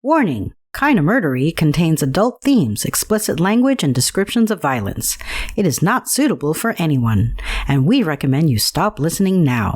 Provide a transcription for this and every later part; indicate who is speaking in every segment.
Speaker 1: Warning! Kinda Murdery contains adult themes, explicit language, and descriptions of violence. It is not suitable for anyone, and we recommend you stop listening now.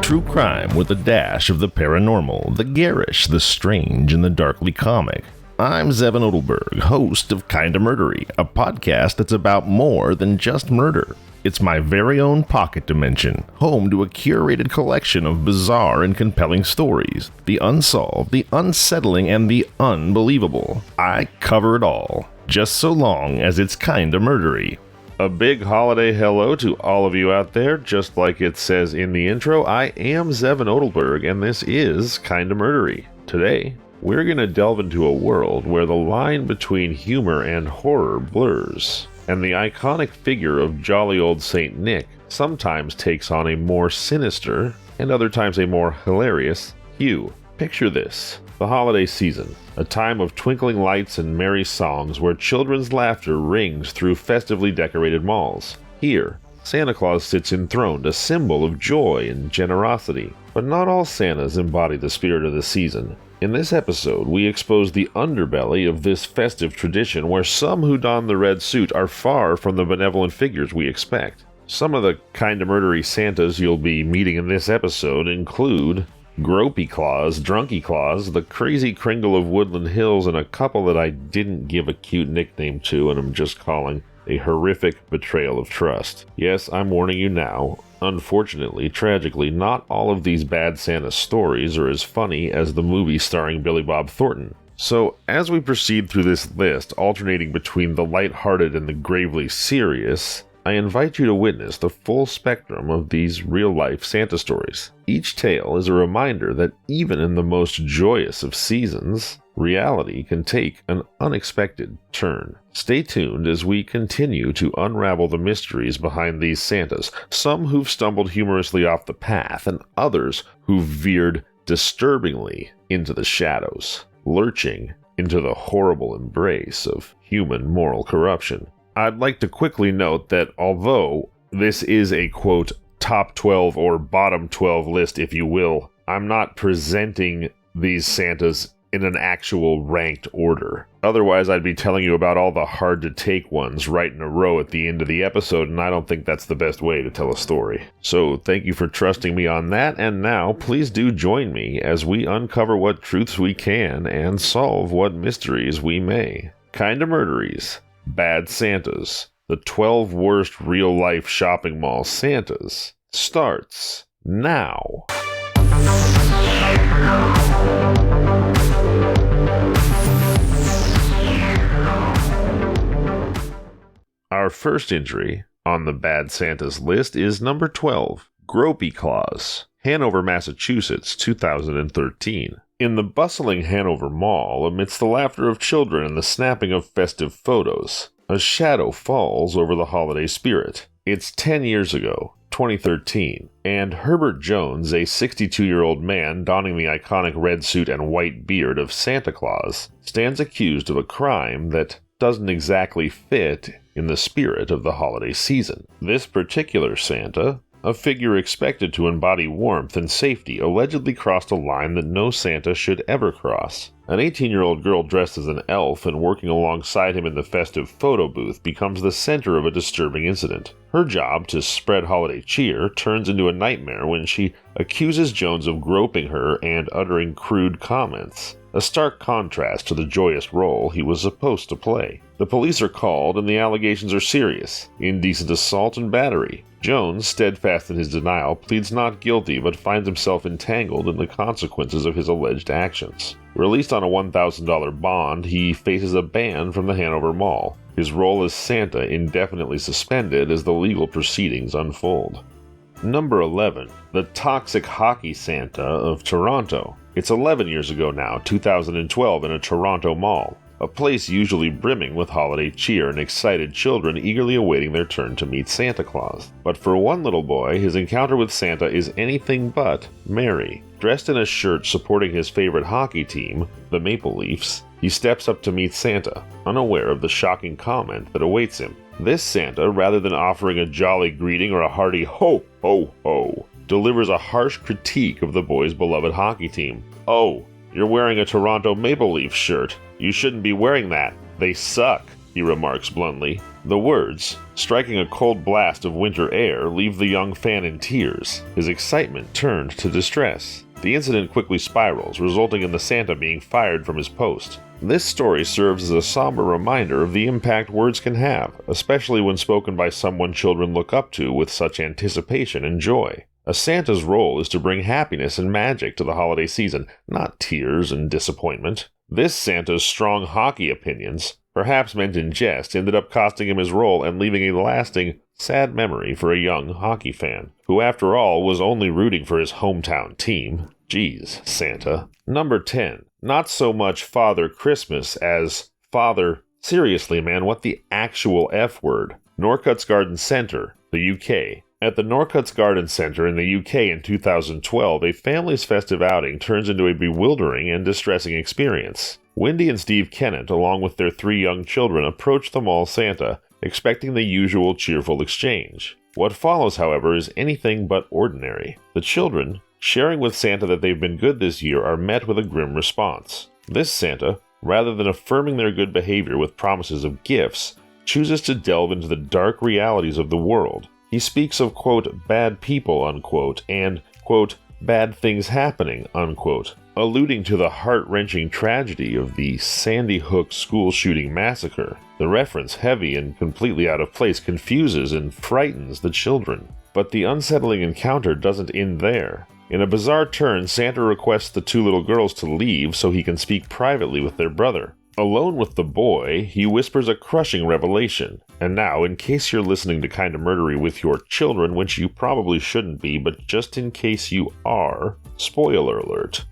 Speaker 2: True crime with a dash of the paranormal, the garish, the strange, and the darkly comic. I'm Zevin Odelberg, host of Kinda Murdery, a podcast that's about more than just murder. It's my very own pocket dimension, home to a curated collection of bizarre and compelling stories, the unsolved, the unsettling, and the unbelievable. I cover it all, just so long as it's kinda murdery. A big holiday hello to all of you out there. Just like it says in the intro, I am Zevin Odelberg, and this is Kinda Murdery. Today, we're going to delve into a world where the line between humor and horror blurs, and the iconic figure of jolly old Saint Nick sometimes takes on a more sinister, and other times a more hilarious, hue. Picture this. The holiday season, a time of twinkling lights and merry songs where children's laughter rings through festively decorated malls. Here, Santa Claus sits enthroned, a symbol of joy and generosity. But not all Santas embody the spirit of the season. In this episode, we expose the underbelly of this festive tradition where some who don the red suit are far from the benevolent figures we expect. Some of the kinda murdery Santas you'll be meeting in this episode include Gropey Claus, Drunky Claus, the Crazy Kringle of Woodland Hills, and a couple that I didn't give a cute nickname to and I'm just calling a horrific betrayal of trust. Yes, I'm warning you now. Unfortunately, tragically, not all of these bad Santa stories are as funny as the movie starring Billy Bob Thornton. So, as we proceed through this list, alternating between the lighthearted and the gravely serious, I invite you to witness the full spectrum of these real-life Santa stories. Each tale is a reminder that even in the most joyous of seasons, reality can take an unexpected turn. Stay tuned as we continue to unravel the mysteries behind these Santas, some who've stumbled humorously off the path, and others who've veered disturbingly into the shadows, lurching into the horrible embrace of human moral corruption. I'd like to quickly note that although this is a, quote, top 12 or bottom 12 list, if you will, I'm not presenting these Santas in an actual ranked order. Otherwise, I'd be telling you about all the hard-to-take ones right in a row at the end of the episode, and I don't think that's the best way to tell a story. So thank you for trusting me on that, and now please do join me as we uncover what truths we can and solve what mysteries we may. Kinda Murderies. Bad Santas, the 12 worst real-life shopping mall Santas, starts now. Our first entry on the Bad Santas list is number 12, Gropey Claus, Hanover, Massachusetts, 2013. In the bustling Hanover Mall, amidst the laughter of children and the snapping of festive photos, a shadow falls over the holiday spirit. It's 10 years ago, 2013, and Herbert Jones, a 62-year-old man donning the iconic red suit and white beard of Santa Claus, stands accused of a crime that doesn't exactly fit in the spirit of the holiday season. This particular Santa, a figure expected to embody warmth and safety, allegedly crossed a line that no Santa should ever cross. An 18-year-old girl dressed as an elf and working alongside him in the festive photo booth becomes the center of a disturbing incident. Her job to spread holiday cheer turns into a nightmare when she accuses Jones of groping her and uttering crude comments, a stark contrast to the joyous role he was supposed to play. The police are called and the allegations are serious: indecent assault and battery. Jones, steadfast in his denial, pleads not guilty but finds himself entangled in the consequences of his alleged actions. Released on a $1,000 bond, he faces a ban from the Hanover Mall. His role as Santa indefinitely suspended as the legal proceedings unfold. Number 11. The Toxic Hockey Santa of Toronto. It's 11 years ago now, 2012, in a Toronto mall. A place usually brimming with holiday cheer and excited children eagerly awaiting their turn to meet Santa Claus. But for one little boy, his encounter with Santa is anything but merry. Dressed in a shirt supporting his favorite hockey team, the Maple Leafs, he steps up to meet Santa, unaware of the shocking comment that awaits him. This Santa, rather than offering a jolly greeting or a hearty ho, ho, ho, delivers a harsh critique of the boy's beloved hockey team. "Oh, you're wearing a Toronto Maple Leafs shirt. You shouldn't be wearing that. They suck," he remarks bluntly. The words, striking a cold blast of winter air, leave the young fan in tears, his excitement turned to distress. The incident quickly spirals, resulting in the Santa being fired from his post. This story serves as a somber reminder of the impact words can have, especially when spoken by someone children look up to with such anticipation and joy. A Santa's role is to bring happiness and magic to the holiday season, not tears and disappointment. This Santa's strong hockey opinions, perhaps meant in jest, ended up costing him his role and leaving a lasting, sad memory for a young hockey fan, who after all was only rooting for his hometown team. Geez, Santa. Number 10. Not so much Father Christmas as Father... Seriously, man, what the actual F word? Norcutts Garden Centre, the UK. At the Norcutts Garden Centre in the UK in 2012, a family's festive outing turns into a bewildering and distressing experience. Wendy and Steve Kennett, along with their 3 young children, approach the mall Santa, expecting the usual cheerful exchange. What follows, however, is anything but ordinary. The children, sharing with Santa that they've been good this year, are met with a grim response. This Santa, rather than affirming their good behavior with promises of gifts, chooses to delve into the dark realities of the world. He speaks of, quote, bad people, unquote, and, quote, bad things happening, unquote, alluding to the heart-wrenching tragedy of the Sandy Hook school shooting massacre. The reference, heavy and completely out of place, confuses and frightens the children. But the unsettling encounter doesn't end there. In a bizarre turn, Santa requests the 2 little girls to leave so he can speak privately with their brother. Alone with the boy, he whispers a crushing revelation. And now, in case you're listening to Kinda Murdery with your children, which you probably shouldn't be, but just in case you are, spoiler alert,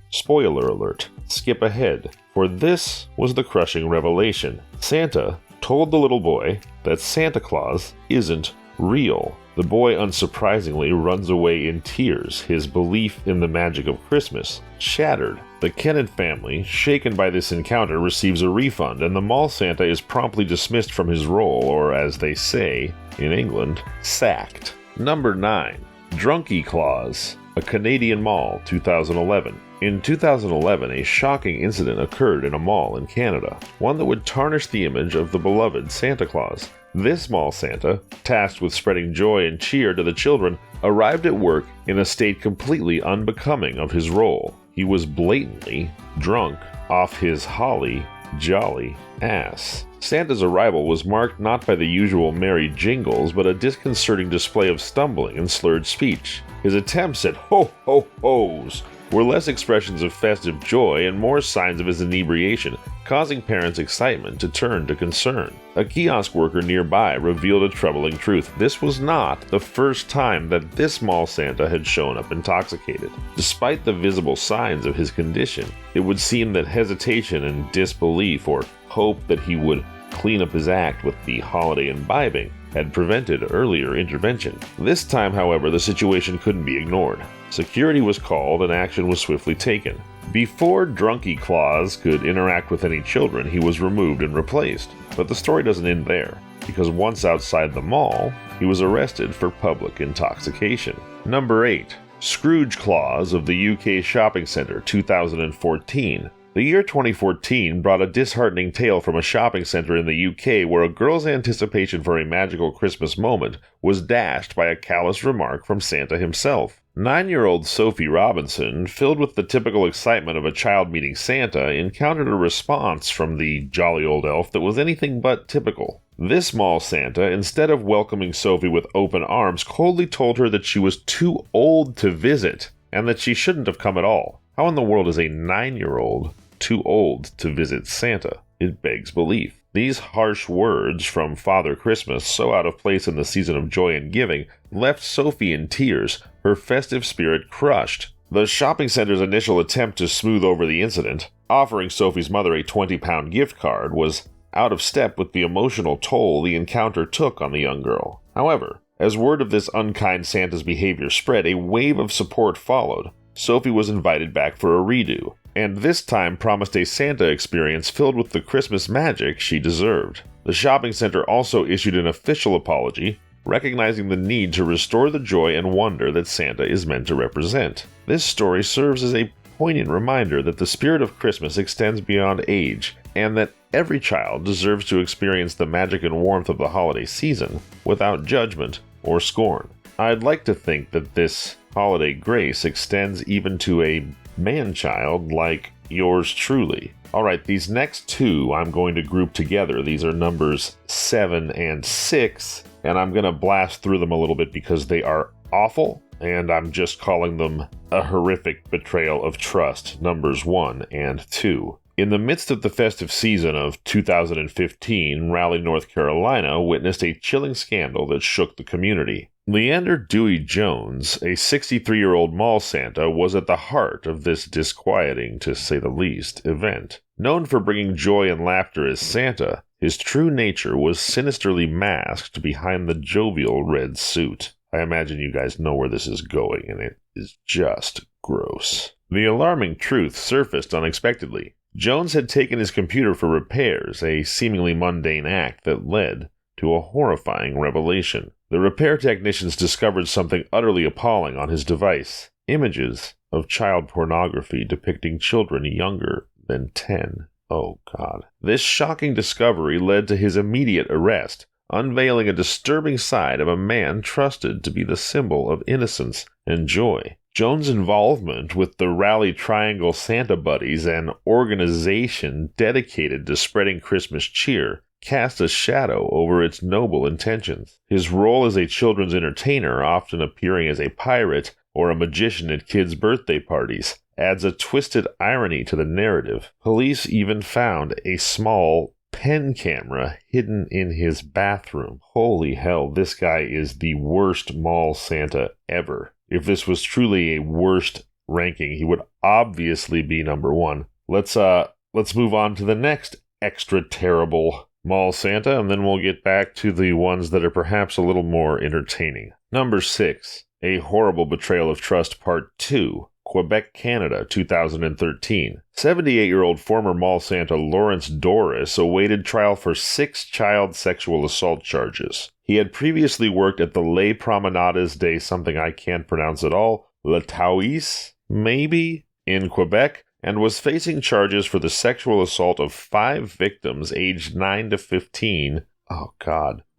Speaker 2: skip ahead, for this was the crushing revelation. Santa told the little boy that Santa Claus isn't real. The boy unsurprisingly runs away in tears, his belief in the magic of Christmas shattered. The Kennett family, shaken by this encounter, receives a refund, and the mall Santa is promptly dismissed from his role, or as they say in England, sacked. Number 9. Drunky Claus, a Canadian mall, 2011. In 2011, a shocking incident occurred in a mall in Canada, one that would tarnish the image of the beloved Santa Claus. This mall Santa, tasked with spreading joy and cheer to the children, arrived at work in a state completely unbecoming of his role. He was blatantly drunk off his holly jolly ass. Santa's arrival was marked not by the usual merry jingles, but a disconcerting display of stumbling and slurred speech. His attempts at ho-ho-hos were less expressions of festive joy and more signs of his inebriation, causing parents' excitement to turn to concern. A kiosk worker nearby revealed a troubling truth. This was not the first time that this mall Santa had shown up intoxicated. Despite the visible signs of his condition, it would seem that hesitation and disbelief, or hope that he would clean up his act with the holiday imbibing, had prevented earlier intervention. This time, however, the situation couldn't be ignored. Security was called and action was swiftly taken. Before Drunky Claus could interact with any children, he was removed and replaced. But the story doesn't end there, because once outside the mall, he was arrested for public intoxication. Number 8. Scrooge Claus of the UK Shopping Centre, 2014. The year 2014 brought a disheartening tale from a shopping centre in the UK where a girl's anticipation for a magical Christmas moment was dashed by a callous remark from Santa himself. 9-year-old Sophie Robinson, filled with the typical excitement of a child meeting Santa, encountered a response from the jolly old elf that was anything but typical. This mall Santa, instead of welcoming Sophie with open arms, coldly told her that she was too old to visit and that she shouldn't have come at all. How in the world is a 9-year-old too old to visit Santa? It begs belief. These harsh words from Father Christmas, so out of place in the season of joy and giving, left Sophie in tears, her festive spirit crushed. The shopping center's initial attempt to smooth over the incident, offering Sophie's mother a £20 gift card, was out of step with the emotional toll the encounter took on the young girl. However, as word of this unkind Santa's behavior spread, a wave of support followed. Sophie was invited back for a redo, and this time promised a Santa experience filled with the Christmas magic she deserved. The shopping center also issued an official apology, recognizing the need to restore the joy and wonder that Santa is meant to represent. This story serves as a poignant reminder that the spirit of Christmas extends beyond age, and that every child deserves to experience the magic and warmth of the holiday season without judgment or scorn. I'd like to think that this holiday grace extends even to a man-child like yours truly. Alright, these next two I'm going to group together. These are numbers 7 and 6, and I'm going to blast through them a little bit because they are awful, and I'm just calling them a horrific betrayal of trust, numbers 1 and 2. In the midst of the festive season of 2015, Raleigh, North Carolina witnessed a chilling scandal that shook the community. Leander Dewey Jones, a 63-year-old mall Santa, was at the heart of this disquieting, to say the least, event. Known for bringing joy and laughter as Santa, his true nature was sinisterly masked behind the jovial red suit. I imagine you guys know where this is going, and it is just gross. The alarming truth surfaced unexpectedly. Jones had taken his computer for repairs, a seemingly mundane act that led to a horrifying revelation. The repair technicians discovered something utterly appalling on his device: images of child pornography depicting children younger than 10. Oh God. This shocking discovery led to his immediate arrest, unveiling a disturbing side of a man trusted to be the symbol of innocence and joy. Jones' involvement with the Raleigh Triangle Santa Buddies, an organization dedicated to spreading Christmas cheer, cast a shadow over its noble intentions. His role as a children's entertainer, often appearing as a pirate or a magician at kids' birthday parties, adds a twisted irony to the narrative. Police even found a small pen camera hidden in his bathroom. Holy hell, this guy is the worst mall Santa ever. If this was truly a worst ranking, he would obviously be number 1. Let's move on to the next extra terrible mall Santa, and then we'll get back to the ones that are perhaps a little more entertaining. Number 6, A Horrible Betrayal of Trust Part 2. Quebec, Canada, 2013. 78-year-old former mall Santa Lawrence Doris awaited trial for 6 child sexual assault charges. He had previously worked at the Les Promenades de something I can't pronounce at all, La Tauis, maybe, in Quebec, and was facing charges for the sexual assault of 5 victims aged 9 to 15,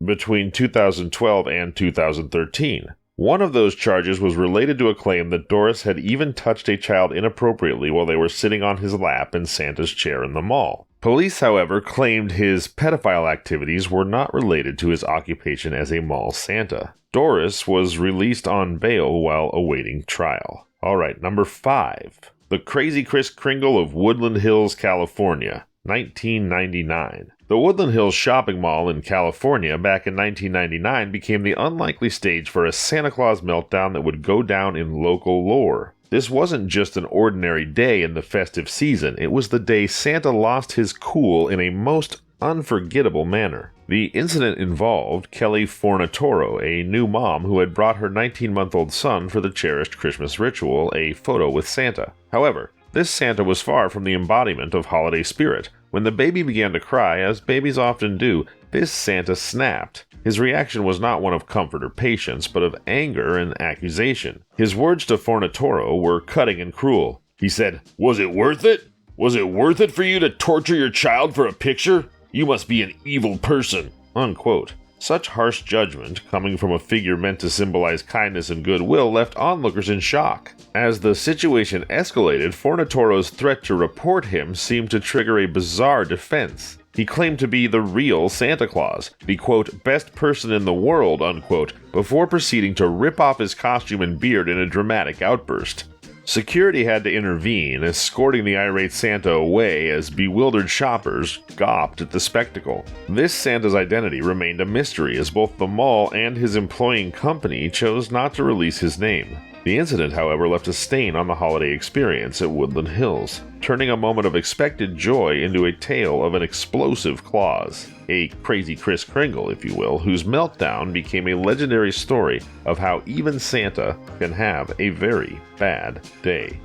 Speaker 2: between 2012 and 2013. One of those charges was related to a claim that Doris had even touched a child inappropriately while they were sitting on his lap in Santa's chair in the mall. Police, however, claimed his pedophile activities were not related to his occupation as a mall Santa. Doris was released on bail while awaiting trial. Alright, number 5. The Crazy Kris Kringle of Woodland Hills, California, 1999. The Woodland Hills shopping mall in California back in 1999 became the unlikely stage for a Santa Claus meltdown that would go down in local lore. This wasn't just an ordinary day in the festive season, it was the day Santa lost his cool in a most unforgettable manner. The incident involved Kelly Fornatoro, a new mom who had brought her 19-month-old son for the cherished Christmas ritual, a photo with Santa. However, this Santa was far from the embodiment of holiday spirit. When the baby began to cry, as babies often do, this Santa snapped. His reaction was not one of comfort or patience, but of anger and accusation. His words to Fornatoro were cutting and cruel. He said, "Was it worth it? Was it worth it for you to torture your child for a picture? You must be an evil person." Unquote. Such harsh judgment, coming from a figure meant to symbolize kindness and goodwill, left onlookers in shock. As the situation escalated, Fornatoro's threat to report him seemed to trigger a bizarre defense. He claimed to be the real Santa Claus, the quote, best person in the world, unquote, before proceeding to rip off his costume and beard in a dramatic outburst. Security had to intervene, escorting the irate Santa away as bewildered shoppers gawped at the spectacle. This Santa's identity remained a mystery as both the mall and his employing company chose not to release his name. The incident, however, left a stain on the holiday experience at Woodland Hills, turning a moment of expected joy into a tale of an explosive Claus, a crazy Kris Kringle, if you will, whose meltdown became a legendary story of how even Santa can have a very bad day.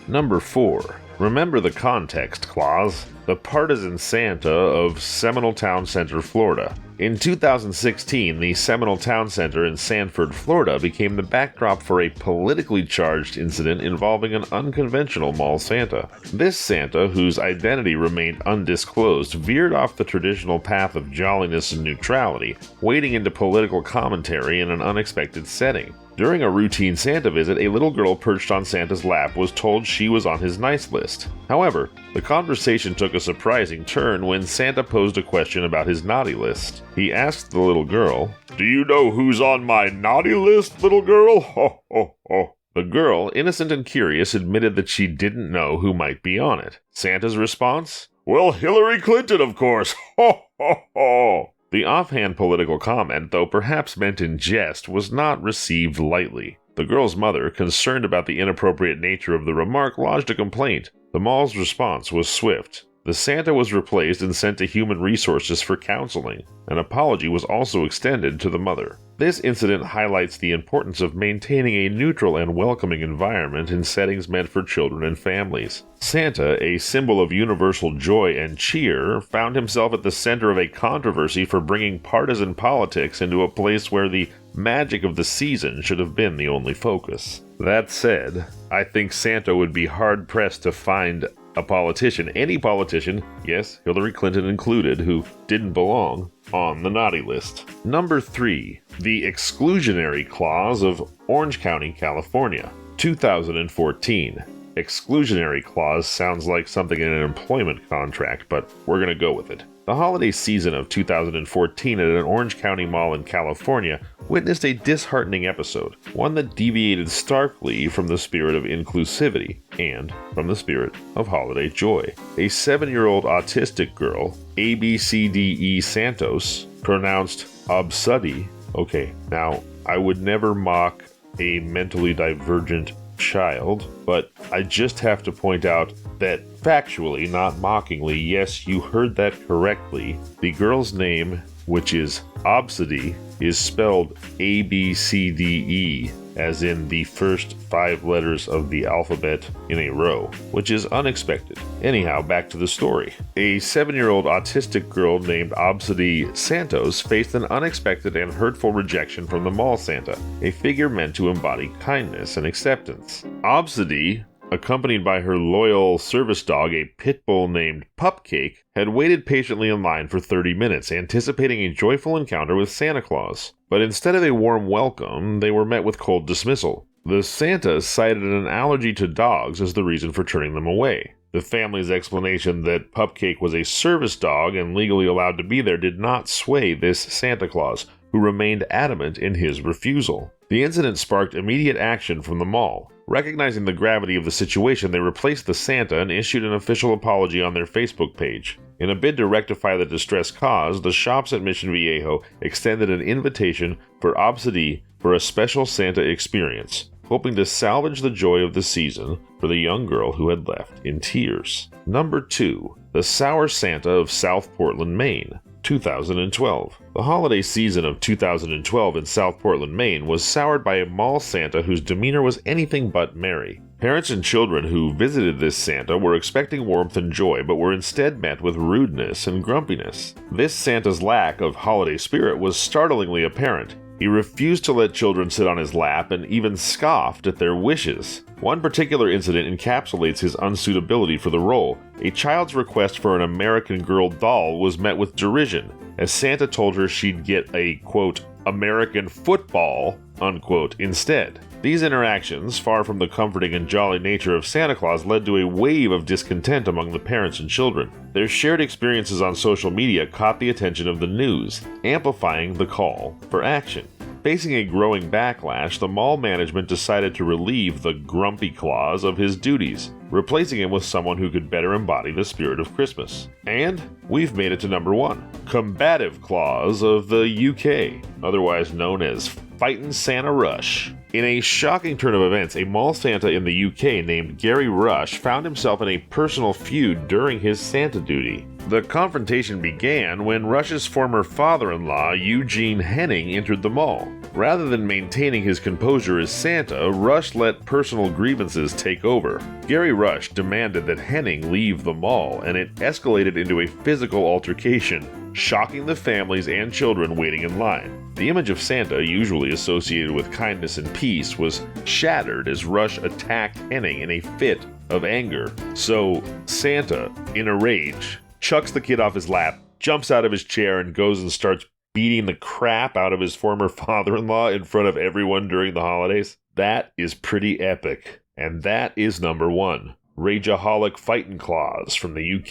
Speaker 2: Number 4. Remember the context, Claus. the partisan Santa of Seminole Town Center, Florida. In 2016, the Seminole Town Center in Sanford, Florida became the backdrop for a politically charged incident involving an unconventional mall Santa. This Santa, whose identity remained undisclosed, veered off the traditional path of jolliness and neutrality, wading into political commentary in an unexpected setting. During a routine Santa visit, a little girl perched on Santa's lap was told she was on his nice list. However, the conversation took a surprising turn when Santa posed a question about his naughty list. He asked the little girl, "Do you know who's on my naughty list, little girl?" Ho, ho, ho. The girl, innocent and curious, admitted that she didn't know who might be on it. Santa's response? "Well, Hillary Clinton, of course. Ho, ho, ho." The offhand political comment, though perhaps meant in jest, was not received lightly. The girl's mother, concerned about the inappropriate nature of the remark, lodged a complaint. The mall's response was swift. The Santa was replaced and sent to Human Resources for counseling. An apology was also extended to the mother. This incident highlights the importance of maintaining a neutral and welcoming environment in settings meant for children and families. Santa, a symbol of universal joy and cheer, found himself at the center of a controversy for bringing partisan politics into a place where the magic of the season should have been the only focus. That said, I think Santa would be hard-pressed to find a politician, any politician, yes, Hillary Clinton included, who didn't belong on the naughty list. Number 3. The Exclusionary Clause of Orange County, California, 2014. Exclusionary clause sounds like something in an employment contract, but we're going to go with it. The holiday season of 2014 at an Orange County mall in California witnessed a disheartening episode, one that deviated starkly from the spirit of inclusivity and from the spirit of holiday joy. A 7-year-old autistic girl, ABCDE Santos, pronounced Absudi. Okay, now, I would never mock a mentally divergent child, but I just have to point out that factually, not mockingly, yes, you heard that correctly. The girl's name, which is Absudi, is spelled A-B-C-D-E, as in the first 5 letters of the alphabet in a row, which is unexpected. Anyhow, back to the story. A 7-year-old autistic girl named Absudi Santos faced an unexpected and hurtful rejection from the mall Santa, a figure meant to embody kindness and acceptance. Absudi, accompanied by her loyal service dog, a pit bull named Pupcake, had waited patiently in line for 30 minutes, anticipating a joyful encounter with Santa Claus. But instead of a warm welcome, they were met with cold dismissal. The Santa cited an allergy to dogs as the reason for turning them away. The family's explanation that Pupcake was a service dog and legally allowed to be there did not sway this Santa Claus, who remained adamant in his refusal. The incident sparked immediate action from the mall. Recognizing the gravity of the situation, they replaced the Santa and issued an official apology on their Facebook page. In a bid to rectify the distress caused, the shops at Mission Viejo extended an invitation for Absudi for a special Santa experience, hoping to salvage the joy of the season for the young girl who had left in tears. Number 2. The Sour Santa of South Portland, Maine, 2012. The holiday season of 2012 in South Portland, Maine was soured by a mall Santa whose demeanor was anything but merry. Parents and children who visited this Santa were expecting warmth and joy, but were instead met with rudeness and grumpiness. This Santa's lack of holiday spirit was startlingly apparent. He refused to let children sit on his lap and even scoffed at their wishes. One particular incident encapsulates his unsuitability for the role. A child's request for an American Girl doll was met with derision, as Santa told her she'd get a, quote, American football, unquote, instead. These interactions, far from the comforting and jolly nature of Santa Claus, led to a wave of discontent among the parents and children. Their shared experiences on social media caught the attention of the news, amplifying the call for action. Facing a growing backlash, the mall management decided to relieve the Grumpy Claus of his duties, replacing him with someone who could better embody the spirit of Christmas. And we've made it to number 1, Combative Claus of the UK, otherwise known as Fightin' Santa Rush. In a shocking turn of events, a mall Santa in the UK named Gary Rush found himself in a personal feud during his Santa duty. The confrontation began when Rush's former father-in-law, Eugene Henning, entered the mall. Rather than maintaining his composure as Santa, Rush let personal grievances take over. Gary Rush demanded that Henning leave the mall, and it escalated into a physical altercation, shocking the families and children waiting in line. The image of Santa, usually associated with kindness and peace, was shattered as Rush attacked Henning in a fit of anger. So Santa, in a rage, chucks the kid off his lap, jumps out of his chair, and goes and starts beating the crap out of his former father-in-law in front of everyone during the holidays. That is pretty epic. And that is number 1. Rageaholic Fightin' Claws from the UK.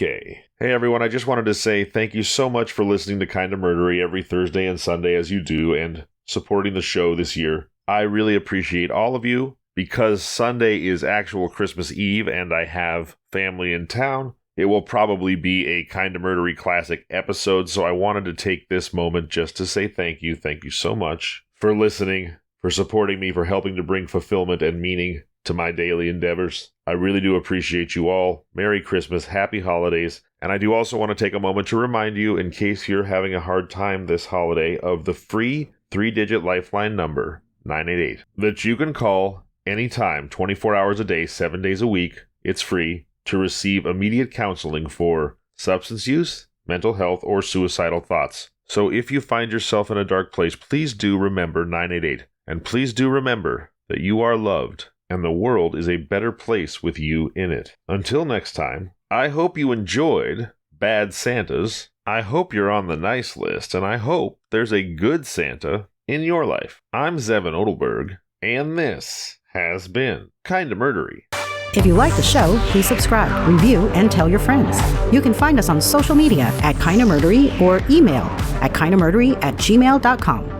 Speaker 2: Hey everyone, I just wanted to say thank you so much for listening to Kinda Murdery every Thursday and Sunday as you do, and supporting the show this year. I really appreciate all of you. Because Sunday is actual Christmas Eve and I have family in town, it will probably be a Kinda Murdery classic episode, so I wanted to take this moment just to say thank you. Thank you so much for listening, for supporting me, for helping to bring fulfillment and meaning to my daily endeavors. I really do appreciate you all. Merry Christmas, Happy Holidays, and I do also want to take a moment to remind you, in case you're having a hard time this holiday, of the free 3-digit lifeline number, 988, that you can call anytime, 24 hours a day, 7 days a week. It's free to receive immediate counseling for substance use, mental health, or suicidal thoughts. So if you find yourself in a dark place, please do remember 988. And please do remember that you are loved and the world is a better place with you in it. Until next time, I hope you enjoyed Bad Santas. I hope you're on the nice list, and I hope there's a good Santa in your life. I'm Zevin Odelberg, and this has been Kinda Murdery.
Speaker 1: If you like the show, please subscribe, review, and tell your friends. You can find us on social media at Kinda Murdery or email at kindamurdery@gmail.com.